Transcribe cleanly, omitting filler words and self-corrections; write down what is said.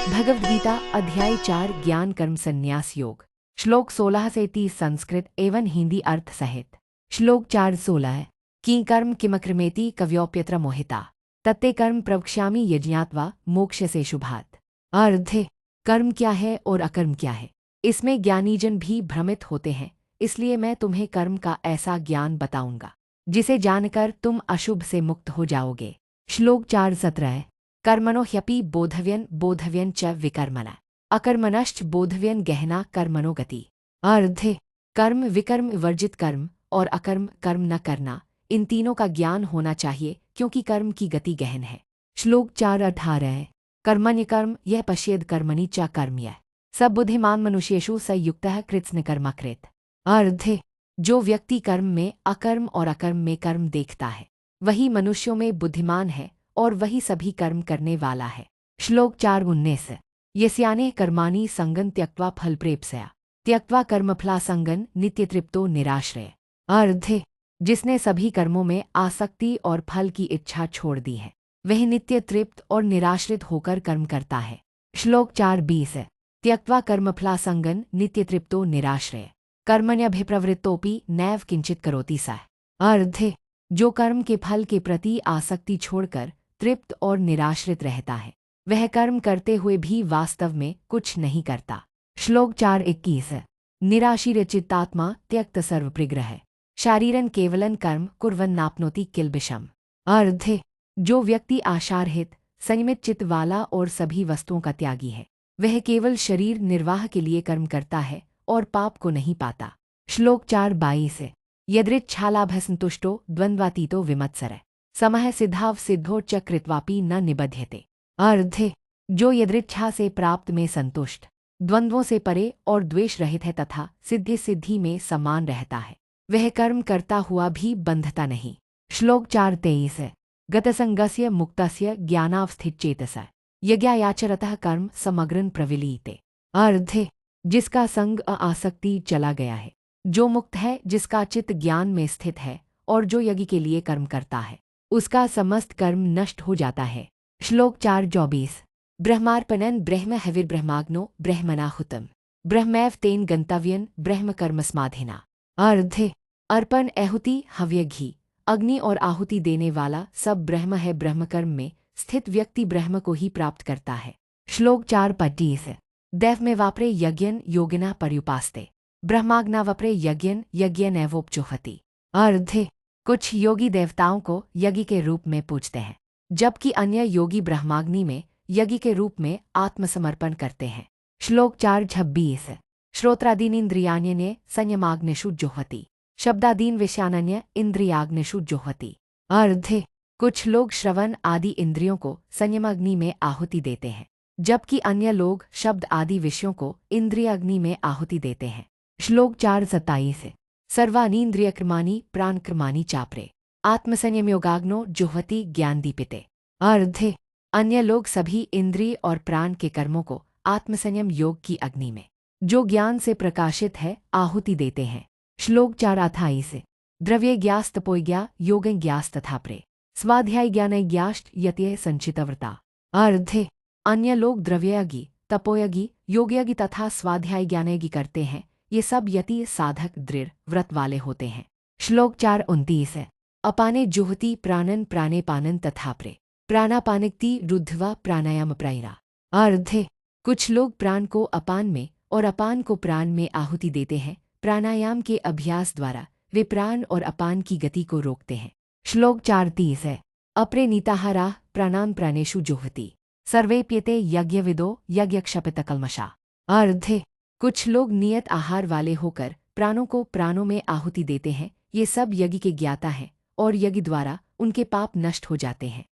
भगवद गीता अध्याय 4 ज्ञान कर्म संन्यास योग। श्लोक 16 से 30 संस्कृत एवं हिंदी अर्थ सहित। श्लोक 4:16 कि कर्म किमक्रमेति कव्योप्यत्र मोहिता तत्ते कर्म प्रवक्ष्यामि यज्ञात्वा मोक्ष से शुभात्। अर्थ कर्म क्या है और अकर्म क्या है, इसमें ज्ञानीजन भी भ्रमित होते हैं, इसलिए मैं तुम्हें कर्म का ऐसा ज्ञान बताऊंगा जिसे जानकर तुम अशुभ से मुक्त हो जाओगे। श्लोक 4:17 कर्मणो ह्यपि बोधव्यन च विकर्मणा अकर्मणश्च बोधव्यन गहना कर्मणो गति। अर्थ कर्म विकर्म वर्जित कर्म और अकर्म कर्म न करना, इन तीनों का ज्ञान होना चाहिए क्योंकि कर्म की गति गहन है। श्लोक 4:18 कर्मण्य कर्म यह पश्येद कर्मणि च कर्म्य सब बुद्धिमान मनुष्येषु स युक्तः कृत्स्न कर्मकृत। अर्थ जो व्यक्ति कर्म में अकर्म और अकर्म में कर्म देखता है वही मनुष्यों में बुद्धिमान है और वही सभी कर्म करने वाला है। श्लोक 4:19 यस्याने कर्माणि संगन त्यक्त्वा फलप्रेप्सया त्यक्त्वा कर्मफलासंगन नित्यतृप्तो निराश्रय। अर्थ जिसने सभी कर्मों में आसक्ति और फल की इच्छा छोड़ दी है वह नित्य तृप्त और निराश्रित होकर कर्म करता है। श्लोक 4:20 त्यक्त्वा कर्मफलासंगन नित्यतृप्तो निराश्रय कर्मण्यभिप्रवृत्तोपि नैव किंचित करोति सः। अर्थ जो कर्म के फल के प्रति आसक्ति छोड़कर तृप्त और निराश्रित रहता है वह कर्म करते हुए भी वास्तव में कुछ नहीं करता। श्लोक 4:21 निराशीरचित्तात्मा त्यक्त सर्वप्रिग्रह शारीरन केवलन कर्म कुर्वन्नाप्नोति किल्बिषम्। अर्थ जो व्यक्ति आशारहित संयमित चित्त वाला और सभी वस्तुओं का त्यागी है वह केवल शरीर निर्वाह के लिए कर्म करता है और पाप को नहीं पाता। श्लोक 4:22 यदृच्छालाभसंतुष्टो द्वन्द्वातीतो विमत्सर समः सिद्धाव सिद्धो च कृत्वापि न निबध्यते। अर्थ जो यदृच्छा से प्राप्त में संतुष्ट, द्वंद्वों से परे और द्वेष रहित है तथा सिद्धि में समान रहता है वह कर्म करता हुआ भी बंधता नहीं। श्लोक 4:23 गतसंगस्य मुक्तस्य ज्ञानावस्थितचेतस यज्ञायाचरतः कर्म समग्रन प्रविलीते। अर्थ जिसका संग आसक्ति चला गया है, जो मुक्त है, जिसका चित्त ज्ञान में स्थित है और जो यज्ञ के लिए कर्म करता है उसका समस्त कर्म नष्ट हो जाता है। श्लोक 4:24 ब्रह्मार्पणन ब्रह्म हविर्ब्रह्माग्नो ब्रह्मणाहुतम ब्रह्मैव तेन गंतव्यन ब्रह्म कर्मसमाधिना। अर्थ अर्पण आहुति हव्य घी अग्नि और आहुति देने वाला सब ब्रह्म है, ब्रह्म कर्म में स्थित व्यक्ति ब्रह्म को ही प्राप्त करता है। श्लोक 4:25 दैव में वापरे यज्ञन योगिना पर्युपास्ते ब्रह्माग्नावपरे यज्ञन यज्ञनैवोपजुह्वति। अर्थ कुछ योगी देवताओं को यज्ञ के रूप में पूजते हैं जबकि अन्य योगी ब्रह्माग्नि में यज्ञ के रूप में आत्मसमर्पण करते हैं। श्लोक 4:26 श्रोत्रादीनिन्द्रियाण्यन्ये संयमाग्निषु जुह्वति शब्दादीन विषयानन्य इंद्रियाग्निषु जुह्वति। अर्थ कुछ लोग श्रवण आदि इंद्रियों को संयमाग्नि में आहुति देते हैं जबकि अन्य लोग शब्द आदि विषयों को इंद्रियाग्नि में आहुति देते हैं। श्लोक 4:27 सर्वानीन्द्रियक्रमाणि प्राणक्रमाणि चापरे आत्मसंयमयोगाग्नो जुह्वति ज्ञानदीपिते। अर्थ अन्य लोग सभी इंद्रिय और प्राण के कर्मों को आत्मसंयम योग की अग्नि में जो ज्ञान से प्रकाशित है आहुति देते हैं। श्लोक 4:28 द्रव्यज्ञास्तपोज्ञा योगज्ञास्तथापरे स्वाध्यायज्ञानज्ञाश्च यत्य संचितव्रता। अर्थ अन्य लोग द्रव्यज्ञ तपोयज्ञ योगयज्ञ तथा स्वाध्याय ज्ञानयज्ञ करते हैं, ये सब यति साधक दृढ़ व्रत वाले होते हैं। श्लोक 4:29 अपाने जुहति प्राणन प्राणे पानन तथापरे प्राणापानिक्ति रुद्ध्वा प्राणायाम प्रायरा। अर्थ कुछ लोग प्राण को अपान में और अपान को प्राण में आहुति देते हैं, प्राणायाम के अभ्यास द्वारा वे प्राण और अपान की गति को रोकते हैं। श्लोक 4:30 अपरे नीताहारा प्राणान प्राणेषु जुह्वति सर्वेप्यते यज्ञविदो यज्ञक्षपितकल्मषा। अर्थ कुछ लोग नियत आहार वाले होकर प्राणों को प्राणों में आहुति देते हैं, ये सब यज्ञ के ज्ञाता हैं और यज्ञ द्वारा उनके पाप नष्ट हो जाते हैं।